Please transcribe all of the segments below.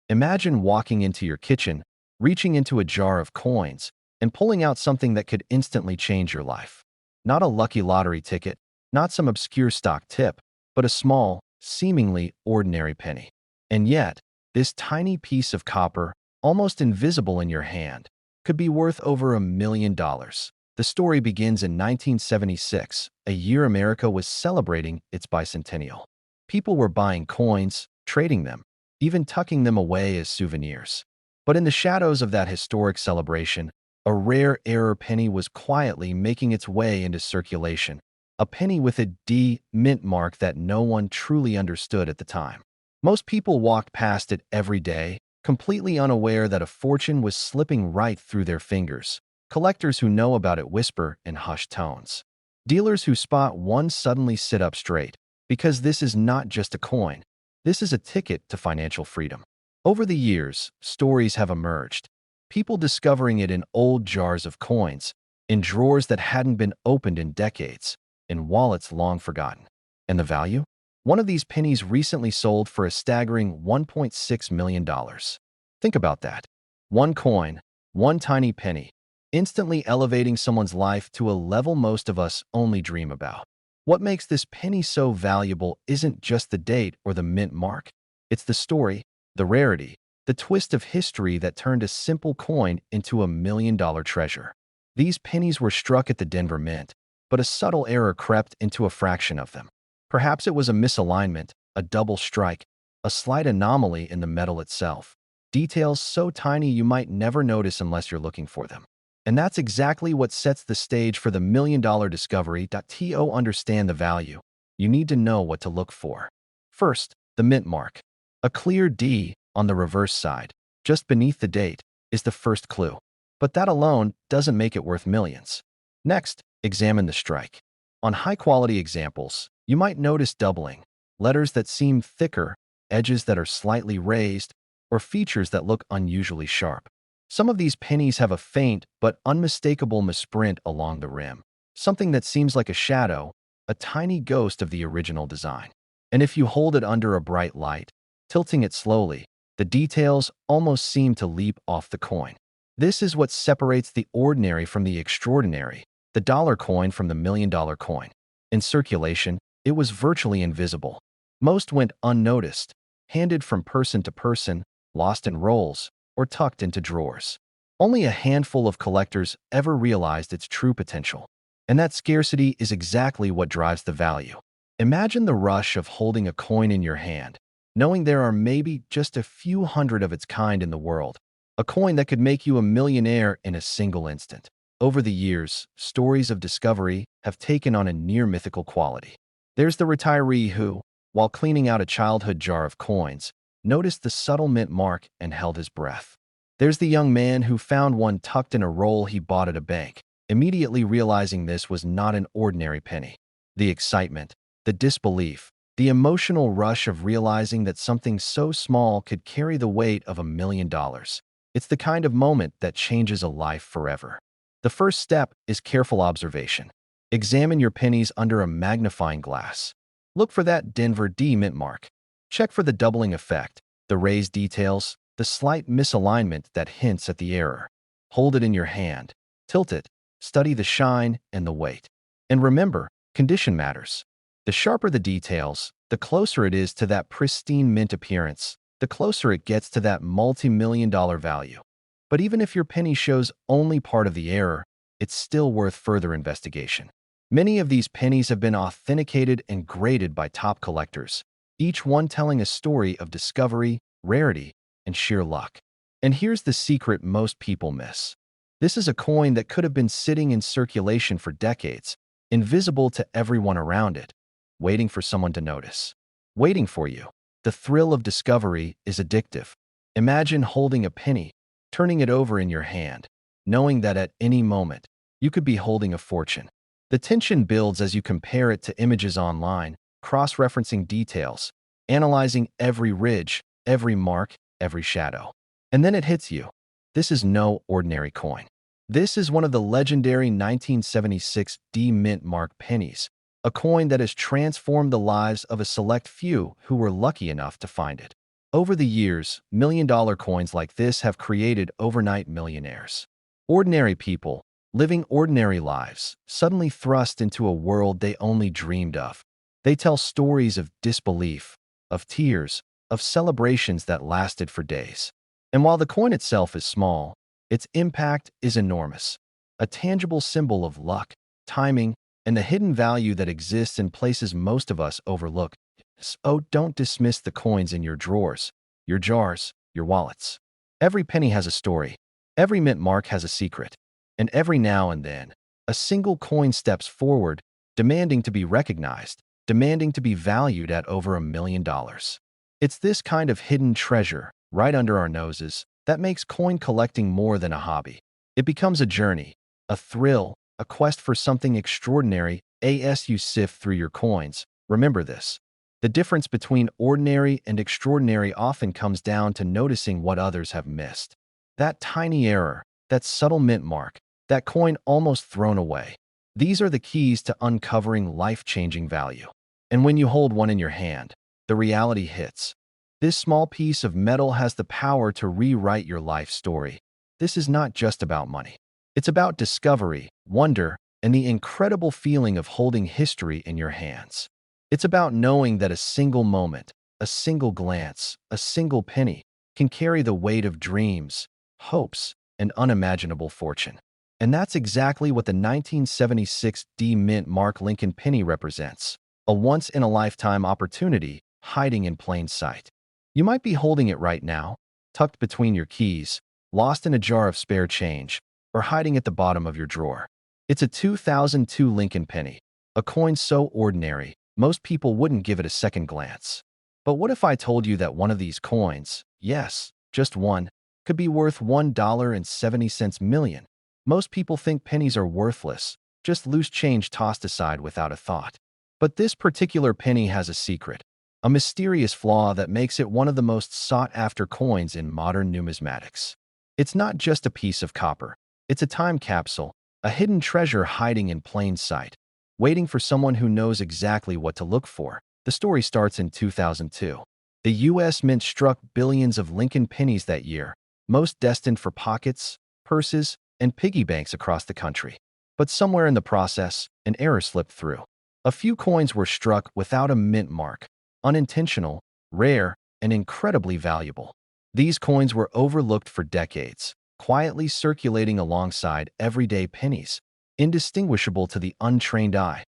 Imagine walking into your kitchen, reaching into a jar of coins, and pulling out something that could instantly change your life. Not a lucky lottery ticket, not some obscure stock tip, but a small, seemingly ordinary penny. And yet, this tiny piece of copper, almost invisible in your hand, could be worth over $1 million. The story begins in 1976, a year America was celebrating its bicentennial. People were buying coins, trading them, even tucking them away as souvenirs. But in the shadows of that historic celebration, a rare error penny was quietly making its way into circulation, a penny with a D mint mark that no one truly understood at the time. Most people walked past it every day, completely unaware that a fortune was slipping right through their fingers. Collectors who know about it whisper in hushed tones. Dealers who spot one suddenly sit up straight, because this is not just a coin, this is a ticket to financial freedom. Over the years, stories have emerged, people discovering it in old jars of coins, in drawers that hadn't been opened in decades, in wallets long forgotten. And the value? One of these pennies recently sold for a staggering $1.6 million. Think about that. One coin, one tiny penny, instantly elevating someone's life to a level most of us only dream about. What makes this penny so valuable isn't just the date or the mint mark. It's the story, the rarity, the twist of history that turned a simple coin into a $1 million treasure. These pennies were struck at the Denver Mint, but a subtle error crept into a fraction of them. Perhaps it was a misalignment, a double strike, a slight anomaly in the metal itself. Details so tiny you might never notice unless you're looking for them. And that's exactly what sets the stage for the million-dollar discovery. To understand the value, you need to know what to look for. First, the mint mark. A clear D on the reverse side, just beneath the date, is the first clue. But that alone doesn't make it worth millions. Next, examine the strike. On high-quality examples, you might notice doubling, letters that seem thicker, edges that are slightly raised, or features that look unusually sharp. Some of these pennies have a faint but unmistakable misprint along the rim, something that seems like a shadow, a tiny ghost of the original design. And if you hold it under a bright light, tilting it slowly, the details almost seem to leap off the coin. This is what separates the ordinary from the extraordinary, the dollar coin from the million-dollar coin. In circulation, it was virtually invisible. Most went unnoticed, handed from person to person, lost in rolls, or tucked into drawers. Only a handful of collectors ever realized its true potential. And that scarcity is exactly what drives the value. Imagine the rush of holding a coin in your hand, knowing there are maybe just a few hundred of its kind in the world, a coin that could make you a millionaire in a single instant. Over the years, stories of discovery have taken on a near-mythical quality. There's the retiree who, while cleaning out a childhood jar of coins, noticed the subtle mint mark and held his breath. There's the young man who found one tucked in a roll he bought at a bank, immediately realizing this was not an ordinary penny. The excitement, the disbelief, the emotional rush of realizing that something so small could carry the weight of $1 million. It's the kind of moment that changes a life forever. The first step is careful observation. Examine your pennies under a magnifying glass. Look for that Denver D mint mark. Check for the doubling effect, the raised details, the slight misalignment that hints at the error. Hold it in your hand, tilt it, study the shine and the weight. And remember, condition matters. The sharper the details, the closer it is to that pristine mint appearance, the closer it gets to that multi-million-dollar value. But even if your penny shows only part of the error, it's still worth further investigation. Many of these pennies have been authenticated and graded by top collectors, each one telling a story of discovery, rarity, and sheer luck. And here's the secret most people miss. This is a coin that could have been sitting in circulation for decades, invisible to everyone around it, waiting for someone to notice. Waiting for you. The thrill of discovery is addictive. Imagine holding a penny, turning it over in your hand, knowing that at any moment, you could be holding a fortune. The tension builds as you compare it to images online, cross-referencing details, analyzing every ridge, every mark, every shadow. And then it hits you. This is no ordinary coin. This is one of the legendary 1976 D mint mark pennies, a coin that has transformed the lives of a select few who were lucky enough to find it. Over the years, million-dollar coins like this have created overnight millionaires. Ordinary people, living ordinary lives, suddenly thrust into a world they only dreamed of. They tell stories of disbelief, of tears, of celebrations that lasted for days. And while the coin itself is small, its impact is enormous. A tangible symbol of luck, timing, and the hidden value that exists in places most of us overlook. So don't dismiss the coins in your drawers, your jars, your wallets. Every penny has a story. Every mint mark has a secret. And every now and then, a single coin steps forward, demanding to be recognized, demanding to be valued at over $1 million. It's this kind of hidden treasure, right under our noses, that makes coin collecting more than a hobby. It becomes a journey, a thrill, a quest for something extraordinary. As you sift through your coins, remember this. The difference between ordinary and extraordinary often comes down to noticing what others have missed. That tiny error, that subtle mint mark, that coin almost thrown away. These are the keys to uncovering life-changing value. And when you hold one in your hand, the reality hits. This small piece of metal has the power to rewrite your life story. This is not just about money. It's about discovery, wonder, and the incredible feeling of holding history in your hands. It's about knowing that a single moment, a single glance, a single penny can carry the weight of dreams, hopes, and unimaginable fortune. And that's exactly what the 1976 D Mint Mark Lincoln penny represents, a once-in-a-lifetime opportunity hiding in plain sight. You might be holding it right now, tucked between your keys, lost in a jar of spare change, or hiding at the bottom of your drawer. It's a 2002 Lincoln penny, a coin so ordinary, most people wouldn't give it a second glance. But what if I told you that one of these coins, yes, just one, could be worth $1.70 million? Most people think pennies are worthless, just loose change tossed aside without a thought. But this particular penny has a secret, a mysterious flaw that makes it one of the most sought-after coins in modern numismatics. It's not just a piece of copper. It's a time capsule, a hidden treasure hiding in plain sight, waiting for someone who knows exactly what to look for. The story starts in 2002. The U.S. Mint struck billions of Lincoln pennies that year, most destined for pockets, purses, and piggy banks across the country. But somewhere in the process, an error slipped through. A few coins were struck without a mint mark, unintentional, rare, and incredibly valuable. These coins were overlooked for decades, quietly circulating alongside everyday pennies, indistinguishable to the untrained eye.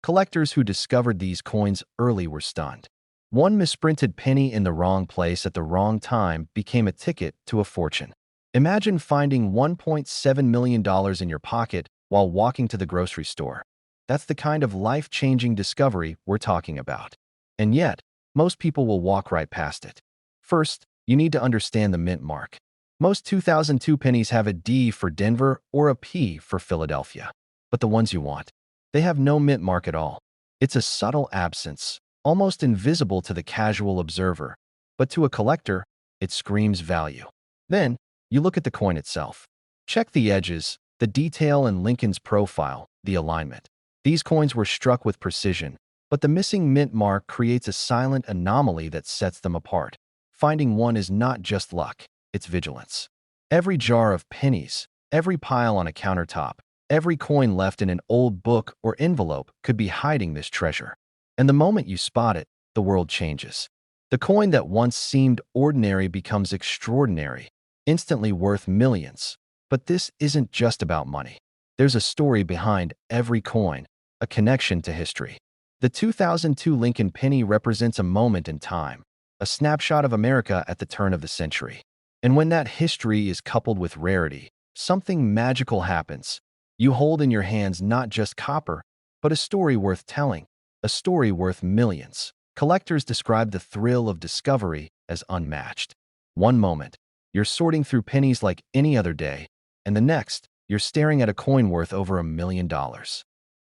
Collectors who discovered these coins early were stunned. One misprinted penny in the wrong place at the wrong time became a ticket to a fortune. Imagine finding $1.7 million in your pocket while walking to the grocery store. That's the kind of life-changing discovery we're talking about. And yet, most people will walk right past it. First, you need to understand the mint mark. Most 2002 pennies have a D for Denver or a P for Philadelphia. But the ones you want, they have no mint mark at all. It's a subtle absence, almost invisible to the casual observer. But to a collector, it screams value. Then, you look at the coin itself. Check the edges, the detail in Lincoln's profile, the alignment. These coins were struck with precision, but the missing mint mark creates a silent anomaly that sets them apart. Finding one is not just luck, it's vigilance. Every jar of pennies, every pile on a countertop, every coin left in an old book or envelope could be hiding this treasure. And the moment you spot it, the world changes. The coin that once seemed ordinary becomes extraordinary, instantly worth millions. But this isn't just about money. There's a story behind every coin, a connection to history. The 2002 Lincoln penny represents a moment in time, a snapshot of America at the turn of the century. And when that history is coupled with rarity, something magical happens. You hold in your hands not just copper, but a story worth telling, a story worth millions. Collectors describe the thrill of discovery as unmatched. One moment, you're sorting through pennies like any other day, and the next, you're staring at a coin worth over $1 million.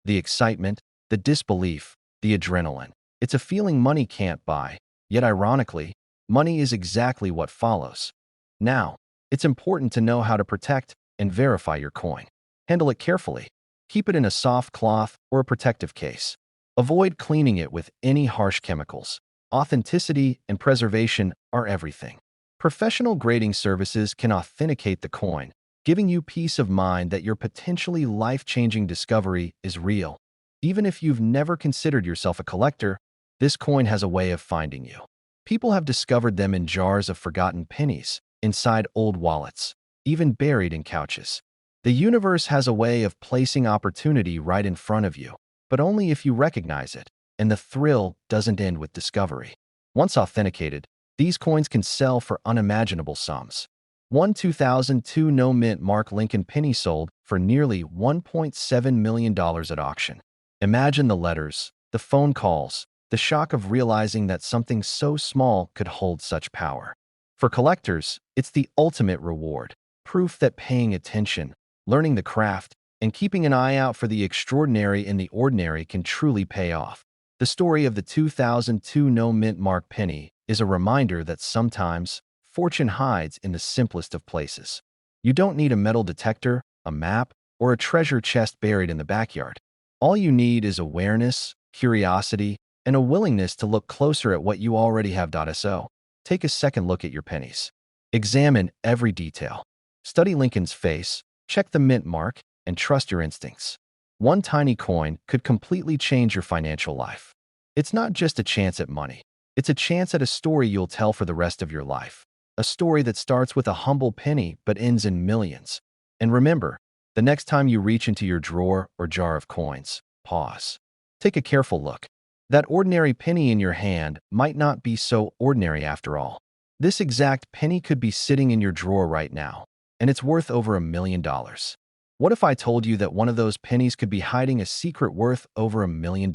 The excitement, the disbelief, the adrenaline. It's a feeling money can't buy, yet ironically, money is exactly what follows. Now, it's important to know how to protect and verify your coin. Handle it carefully. Keep it in a soft cloth or a protective case. Avoid cleaning it with any harsh chemicals. Authenticity and preservation are everything. Professional grading services can authenticate the coin, giving you peace of mind that your potentially life-changing discovery is real. Even if you've never considered yourself a collector, this coin has a way of finding you. People have discovered them in jars of forgotten pennies, inside old wallets, even buried in couches. The universe has a way of placing opportunity right in front of you, but only if you recognize it, and the thrill doesn't end with discovery. Once authenticated, these coins can sell for unimaginable sums. One 2002 no-mint mark Lincoln penny sold for nearly $1.7 million at auction. Imagine the letters, the phone calls, the shock of realizing that something so small could hold such power. For collectors, it's the ultimate reward, proof that paying attention, learning the craft, and keeping an eye out for the extraordinary in the ordinary can truly pay off. The story of the 2002 no-mint mark penny is a reminder that sometimes fortune hides in the simplest of places. You don't need a metal detector, a map, or a treasure chest buried in the backyard. All you need is awareness, curiosity, and a willingness to look closer at what you already have. So, take a second look at your pennies. Examine every detail. Study Lincoln's face, check the mint mark, and trust your instincts. One tiny coin could completely change your financial life. It's not just a chance at money. It's a chance at a story you'll tell for the rest of your life. A story that starts with a humble penny but ends in millions. And remember, the next time you reach into your drawer or jar of coins, pause. Take a careful look. That ordinary penny in your hand might not be so ordinary after all. This exact penny could be sitting in your drawer right now, and it's worth over $1 million. What if I told you that one of those pennies could be hiding a secret worth over $1 million?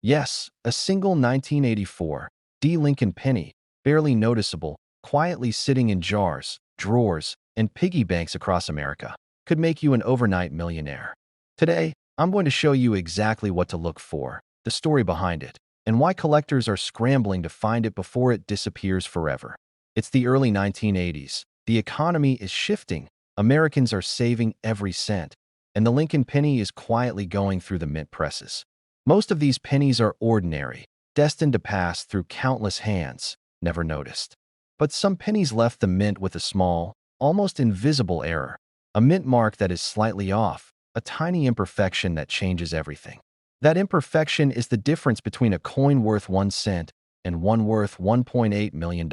Yes, a single 1984 D. Lincoln penny, barely noticeable, quietly sitting in jars, drawers, and piggy banks across America, could make you an overnight millionaire. Today, I'm going to show you exactly what to look for, the story behind it, and why collectors are scrambling to find it before it disappears forever. It's the early 1980s. The economy is shifting. Americans are saving every cent, and the Lincoln penny is quietly going through the mint presses. Most of these pennies are ordinary, destined to pass through countless hands, never noticed. But some pennies left the mint with a small, almost invisible error, a mint mark that is slightly off, a tiny imperfection that changes everything. That imperfection is the difference between a coin worth 1 cent and one worth $1.8 million.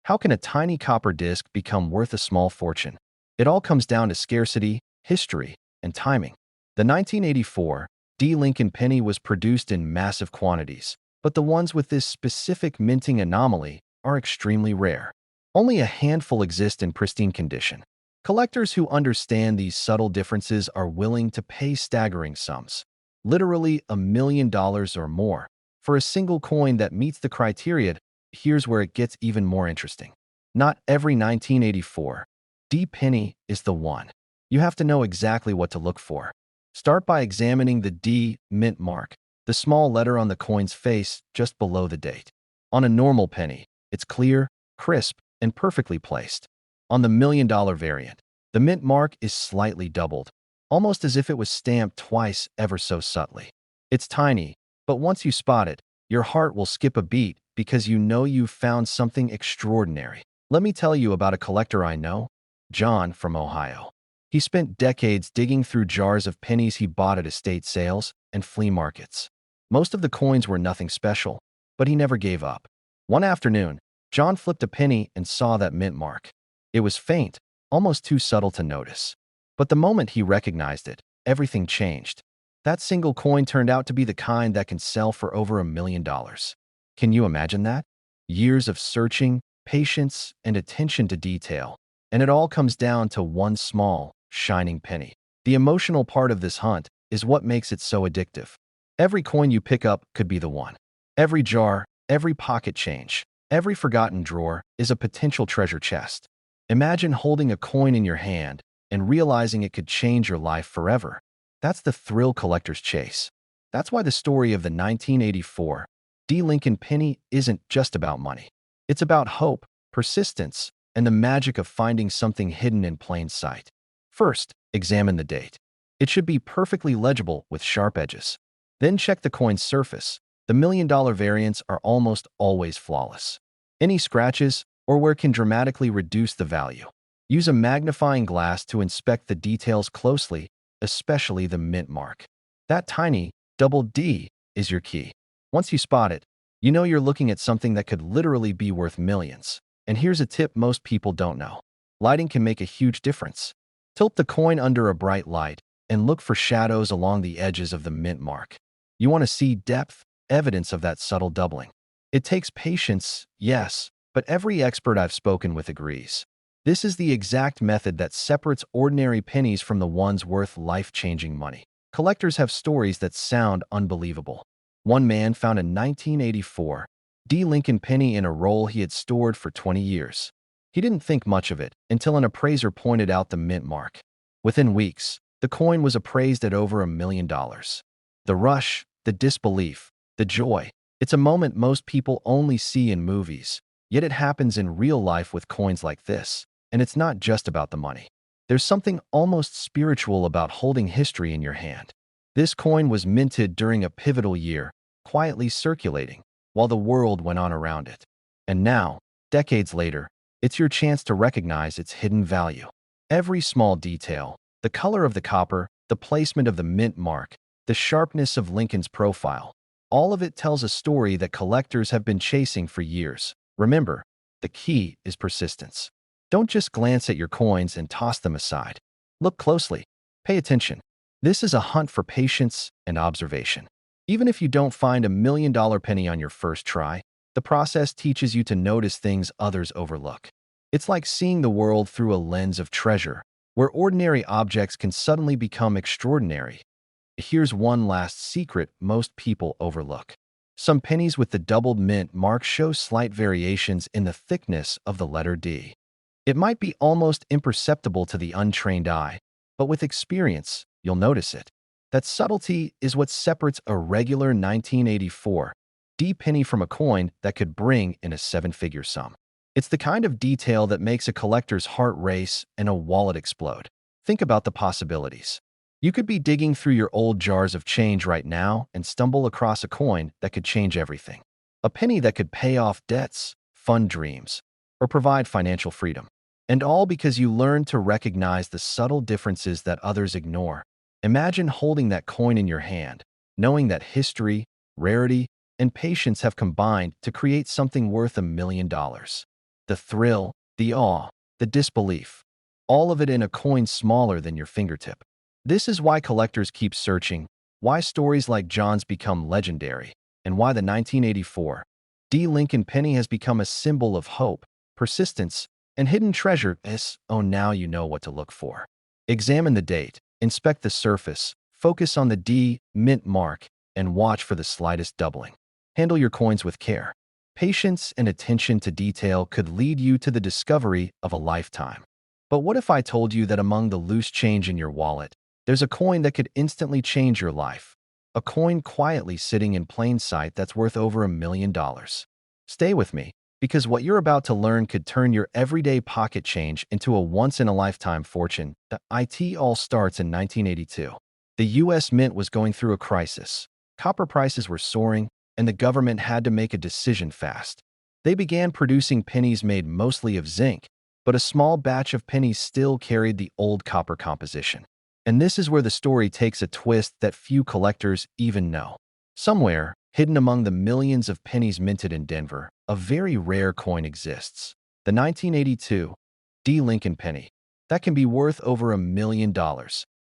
How can a tiny copper disc become worth a small fortune? It all comes down to scarcity, history, and timing. The 1984 D. Lincoln penny was produced in massive quantities, but the ones with this specific minting anomaly are extremely rare. Only a handful exist in pristine condition. Collectors who understand these subtle differences are willing to pay staggering sums, literally $1 million or more, for a single coin that meets the criteria. Here's where it gets even more interesting. Not every 1984 D penny is the one. You have to know exactly what to look for. Start by examining the D mint mark, the small letter on the coin's face just below the date. On a normal penny, it's clear, crisp, and perfectly placed. On the $1 million variant, the mint mark is slightly doubled, almost as if it was stamped twice ever so subtly. It's tiny, but once you spot it, your heart will skip a beat because you know you've found something extraordinary. Let me tell you about a collector I know, John from Ohio. He spent decades digging through jars of pennies he bought at estate sales and flea markets. Most of the coins were nothing special, but he never gave up. One afternoon, John flipped a penny and saw that mint mark. It was faint, almost too subtle to notice. But the moment he recognized it, everything changed. That single coin turned out to be the kind that can sell for over $1 million. Can you imagine that? Years of searching, patience, and attention to detail. And it all comes down to one small, shining penny. The emotional part of this hunt is what makes it so addictive. Every coin you pick up could be the one. Every jar, every pocket change, every forgotten drawer is a potential treasure chest. Imagine holding a coin in your hand and realizing it could change your life forever. That's the thrill collectors chase. That's why the story of the 1984 D. Lincoln penny isn't just about money. It's about hope, persistence, and the magic of finding something hidden in plain sight. First, examine the date. It should be perfectly legible with sharp edges. Then check the coin's surface. The $1 million variants are almost always flawless. Any scratches or wear can dramatically reduce the value. Use a magnifying glass to inspect the details closely, especially the mint mark. That tiny double D is your key. Once you spot it, you know you're looking at something that could literally be worth millions. And here's a tip most people don't know. Lighting can make a huge difference. Tilt the coin under a bright light and look for shadows along the edges of the mint mark. You want to see depth, evidence of that subtle doubling. It takes patience, yes, but every expert I've spoken with agrees. This is the exact method that separates ordinary pennies from the ones worth life-changing money. Collectors have stories that sound unbelievable. One man found a 1984 D. Lincoln penny in a roll he had stored for 20 years. He didn't think much of it until an appraiser pointed out the mint mark. Within weeks, the coin was appraised at over $1 million. The rush, the disbelief, the joy. It's a moment most people only see in movies, yet it happens in real life with coins like this. And it's not just about the money. There's something almost spiritual about holding history in your hand. This coin was minted during a pivotal year, quietly circulating, while the world went on around it. And now, decades later, it's your chance to recognize its hidden value. Every small detail, the color of the copper, the placement of the mint mark, the sharpness of Lincoln's profile, all of it tells a story that collectors have been chasing for years. Remember, the key is persistence. Don't just glance at your coins and toss them aside. Look closely. Pay attention. This is a hunt for patience and observation. Even if you don't find $1 million penny on your first try, the process teaches you to notice things others overlook. It's like seeing the world through a lens of treasure, where ordinary objects can suddenly become extraordinary. Here's one last secret most people overlook. Some pennies with the doubled mint mark show slight variations in the thickness of the letter D. It might be almost imperceptible to the untrained eye, but with experience, you'll notice it. That subtlety is what separates a regular 1984 D penny from a coin that could bring in a seven-figure sum. It's the kind of detail that makes a collector's heart race and a wallet explode. Think about the possibilities. You could be digging through your old jars of change right now and stumble across a coin that could change everything. A penny that could pay off debts, fund dreams, or provide financial freedom. And all because you learned to recognize the subtle differences that others ignore. Imagine holding that coin in your hand, knowing that history, rarity, and patience have combined to create something worth $1 million. The thrill, the awe, the disbelief, all of it in a coin smaller than your fingertip. This is why collectors keep searching, why stories like John's become legendary, and why the 1984 D. Lincoln penny has become a symbol of hope, persistence, and hidden treasure. Oh, now you know what to look for. Examine the date, inspect the surface, focus on the D mint mark, and watch for the slightest doubling. Handle your coins with care. Patience and attention to detail could lead you to the discovery of a lifetime. But what if I told you that among the loose change in your wallet, there's a coin that could instantly change your life? A coin quietly sitting in plain sight that's worth over $1 million. Stay with me, because what you're about to learn could turn your everyday pocket change into a once-in-a-lifetime fortune. It all starts in 1982. The U.S. Mint was going through a crisis. Copper prices were soaring, and the government had to make a decision fast. They began producing pennies made mostly of zinc, but a small batch of pennies still carried the old copper composition. And this is where the story takes a twist that few collectors even know. Somewhere, hidden among the millions of pennies minted in Denver, a very rare coin exists. The 1982 D. Lincoln penny. That can be worth over $1 million.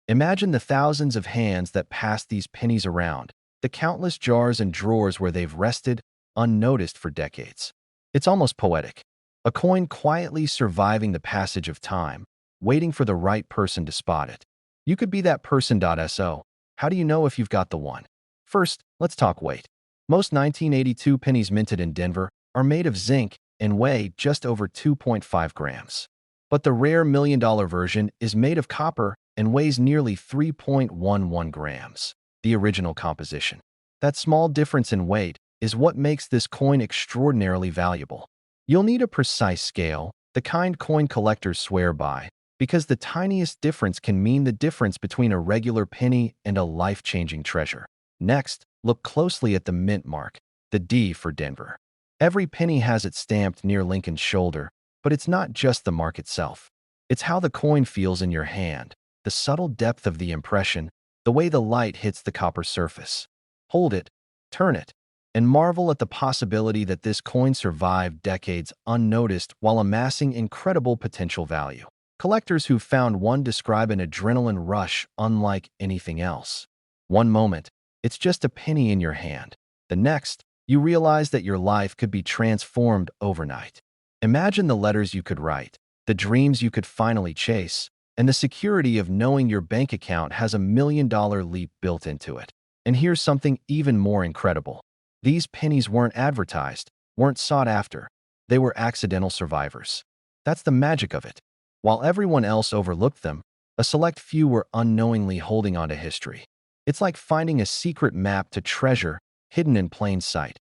Imagine the thousands of hands that pass these pennies around, the countless jars and drawers where they've rested, unnoticed for decades. It's almost poetic. A coin quietly surviving the passage of time, waiting for the right person to spot it. You could be that person. So, how do you know if you've got the one? First, let's talk weight. Most 1982 pennies minted in Denver are made of zinc and weigh just over 2.5 grams. But the rare $1 million version is made of copper and weighs nearly 3.11 grams, the original composition. That small difference in weight is what makes this coin extraordinarily valuable. You'll need a precise scale, the kind coin collectors swear by, because the tiniest difference can mean the difference between a regular penny and a life-changing treasure. Next, Look closely at the mint mark, the D for Denver. Every penny has it stamped near Lincoln's shoulder, but it's not just the mark itself. It's how the coin feels in your hand, the subtle depth of the impression, the way the light hits the copper surface. Hold it, turn it, and marvel at the possibility that this coin survived decades unnoticed while amassing incredible potential value. Collectors who've found one describe an adrenaline rush unlike anything else. One moment, it's just a penny in your hand. The next, you realize that your life could be transformed overnight. Imagine the letters you could write, the dreams you could finally chase, and the security of knowing your bank account has $1 million leap built into it. And here's something even more incredible. These pennies weren't advertised, weren't sought after. They were accidental survivors. That's the magic of it. While everyone else overlooked them, a select few were unknowingly holding on to history. It's like finding a secret map to treasure hidden in plain sight.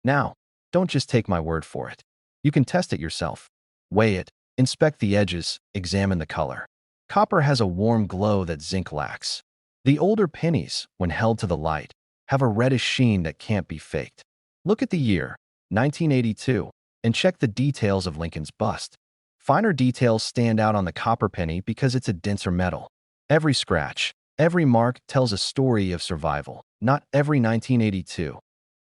Now, don't just take my word for it. You can test it yourself. Weigh it, inspect the edges, examine the color. Copper has a warm glow that zinc lacks. The older pennies, when held to the light, have a reddish sheen that can't be faked. Look at the year, 1982, and check the details of Lincoln's bust. Finer details stand out on the copper penny because it's a denser metal. Every scratch, every mark tells a story of survival. Not every 1982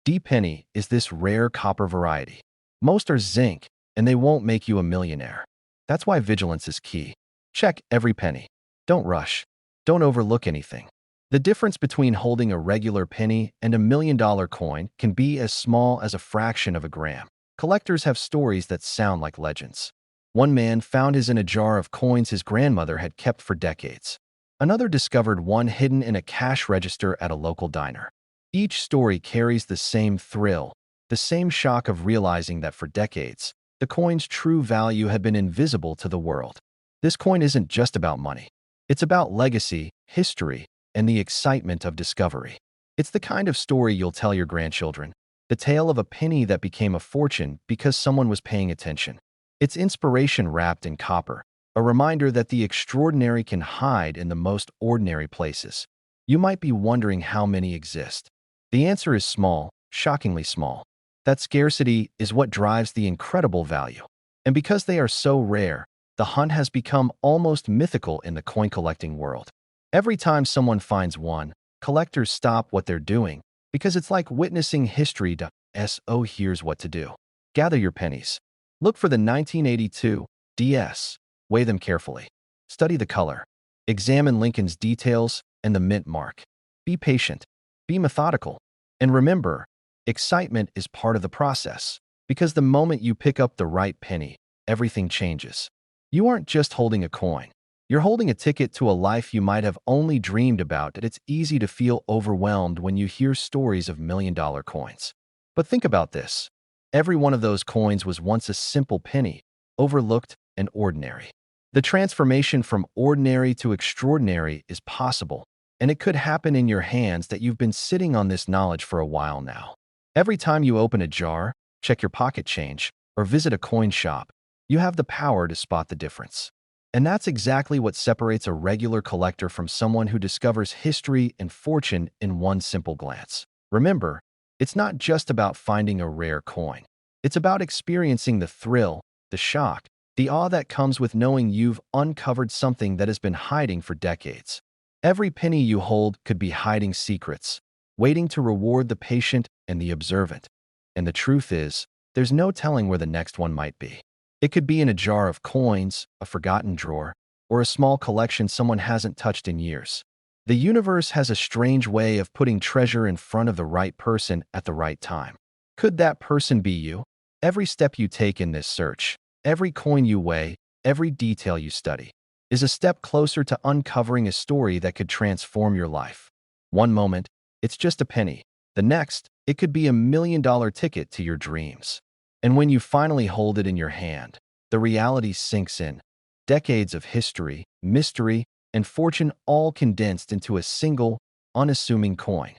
D penny is this rare copper variety. Most are zinc, and they won't make you a millionaire. That's why vigilance is key. Check every penny. Don't rush. Don't overlook anything. The difference between holding a regular penny and $1 million coin can be as small as a fraction of a gram. Collectors have stories that sound like legends. One man found his in a jar of coins his grandmother had kept for decades. Another discovered one hidden in a cash register at a local diner. Each story carries the same thrill, the same shock of realizing that for decades, the coin's true value had been invisible to the world. This coin isn't just about money. It's about legacy, history, and the excitement of discovery. It's the kind of story you'll tell your grandchildren, the tale of a penny that became a fortune because someone was paying attention. It's inspiration wrapped in copper, a reminder that the extraordinary can hide in the most ordinary places. You might be wondering how many exist. The answer is small, shockingly small. That scarcity is what drives the incredible value. And because they are so rare, the hunt has become almost mythical in the coin collecting world. Every time someone finds one, collectors stop what they're doing because it's like witnessing history. So here's what to do. Gather your pennies. Look for the 1982 DS. Weigh them carefully. Study the color. Examine Lincoln's details and the mint mark. Be patient. Be methodical. And remember, excitement is part of the process, because the moment you pick up the right penny, everything changes. You aren't just holding a coin. You're holding a ticket to a life you might have only dreamed about. And it's easy to feel overwhelmed when you hear stories of $1 million coins. But think about this. Every one of those coins was once a simple penny, overlooked and ordinary. The transformation from ordinary to extraordinary is possible, and it could happen in your hands that you've been sitting on this knowledge for a while now. Every time you open a jar, check your pocket change, or visit a coin shop, you have the power to spot the difference. And that's exactly what separates a regular collector from someone who discovers history and fortune in one simple glance. Remember, it's not just about finding a rare coin. It's about experiencing the thrill, the shock, the awe that comes with knowing you've uncovered something that has been hiding for decades. Every penny you hold could be hiding secrets, waiting to reward the patient and the observant. And the truth is, there's no telling where the next one might be. It could be in a jar of coins, a forgotten drawer, or a small collection someone hasn't touched in years. The universe has a strange way of putting treasure in front of the right person at the right time. Could that person be you? Every step you take in this search, every coin you weigh, every detail you study, is a step closer to uncovering a story that could transform your life. One moment, it's just a penny. The next, it could be $1 million ticket to your dreams. And when you finally hold it in your hand, the reality sinks in. Decades of history, mystery, and fortune all condensed into a single, unassuming coin.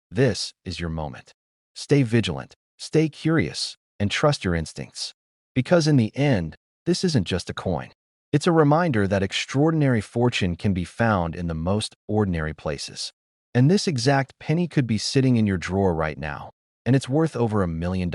This is your moment. Stay vigilant, stay curious, and trust your instincts. Because in the end, this isn't just a coin. It's a reminder that extraordinary fortune can be found in the most ordinary places. And this exact penny could be sitting in your drawer right now, and it's worth over $1 million.